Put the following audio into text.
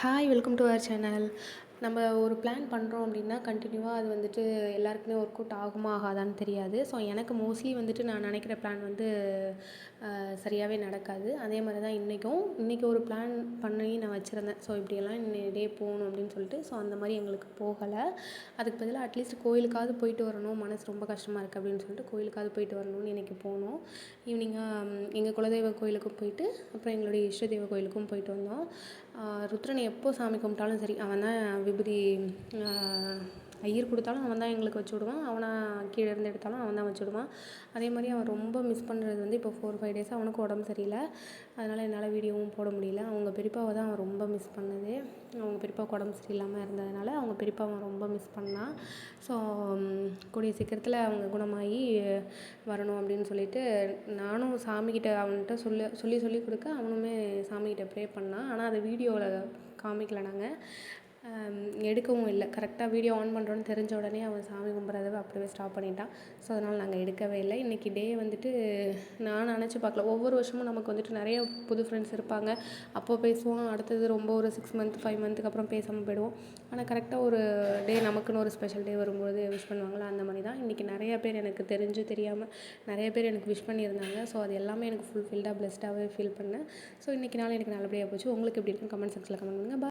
Hi welcome to our channel. நம்ம ஒரு plan பண்ணுறோம் அப்படின்னா கண்டினியூவாக அது வந்துட்டு எல்லாருக்குமே ஒர்க் அவுட் ஆகுமா ஆகாதான்னு தெரியாது. ஸோ எனக்கு மோஸ்ட்லி வந்துட்டு நான் நினைக்கிற பிளான் வந்து சரியாகவே நடக்காது. அதே மாதிரி தான் இன்றைக்கி ஒரு பிளான் பண்ணி நான் வச்சுருந்தேன். ஸோ இப்படியெல்லாம் டே போகணும் அப்படின்னு சொல்லிட்டு. ஸோ அந்த மாதிரி எங்களுக்கு போகலை. அதுக்கு பதிலாக அட்லீஸ்ட் கோயிலுக்காவது போயிட்டு வரணும், மனசு ரொம்ப கஷ்டமாக இருக்குது அப்படின்னு சொல்லிட்டு கோயிலுக்காவது போயிட்டு வரணும்னு இன்றைக்கி போனோம். ஈவினிங்காக எங்கள் குலதெய்வ கோயிலுக்கும் போயிட்டு அப்புறம் எங்களுடைய இஷ்ட தெய்வ கோயிலுக்கும் போயிட்டு வந்தோம். ருத்ரனை எப்போ சாமி கும்பிட்டாலும் சரி, அவன் தான் விபூதி ஐயர் கொடுத்தாலும் அவன் தான் எங்களுக்கு வச்சு விடுவான். அவனை கீழே இருந்து எடுத்தாலும் அவன் தான் வச்சு விடுவான். அதே மாதிரி அவன் ரொம்ப மிஸ் பண்ணுறது வந்து இப்போ 4-5 டேஸாக அவனுக்கு உடம்பு சரியில்லை. அதனால் என்னால் வீடியோவும் போட முடியல. அவங்க பெரியப்பாவை தான் அவன் ரொம்ப மிஸ் பண்ணது. அவங்க பெரியப்பாவுக்கு உடம்பு சரியில்லாமல் இருந்ததுனால அவங்க பெரியப்பா அவன் ரொம்ப மிஸ் பண்ணான். ஸோ கூடிய சீக்கிரத்தில் அவங்க குணமாகி வரணும் அப்படின்னு சொல்லிட்டு நானும் சாமிக்கிட்ட அவன்கிட்ட சொல்லி கொடுக்க அவனுமே சாமிக்கிட்ட ப்ரே பண்ணான். ஆனால் அதை வீடியோவில் காமிக்கல. நாங்கள் எடுக்கவும் இல்லை. கரெக்டாக வீடியோ ஆன் பண்ணுறோன்னு தெரிஞ்ச உடனே அவன் சாமி கும்பிட்றத அப்படியே ஸ்டாப் பண்ணிட்டான். ஸோ அதனால் நாங்கள் எடுக்கவே இல்லை. இன்றைக்கி டே வந்துட்டு நான் நினச்சி பார்க்கல. ஒவ்வொரு வருஷமும் நமக்கு வந்துட்டு நிறைய புது ஃப்ரெண்ட்ஸ் இருப்பாங்க. அப்போது பேசுவோம். அடுத்தது ரொம்ப ஒரு 6 மந்த் 5 மந்த்துக்கு அப்புறம் பேசாமல் போயிடுவோம். ஆனால் கரெக்டாக ஒரு டே நமக்குன்னு ஒரு ஸ்பெஷல் டே வரும்போது விஷ் பண்ணுவாங்களா, அந்த மாதிரி தான் இன்றைக்கி நிறைய பேர் எனக்கு தெரிஞ்சு தெரியாமல் நிறைய பேர் எனக்கு விஷ் பண்ணியிருந்தாங்க. ஸோ அது எல்லாமே எனக்கு ஃபுல்ஃபில்டாக பிளெஸ்டாகவே ஃபீல் பண்ணேன். ஸோ இன்றைக்கி நாள் எனக்கு நல்லபடியாக போச்சு. உங்களுக்கு எப்படி இருக்குன்னு கமெண்ட் செக்ஷனில் கமெண்ட் பண்ணுங்கள்.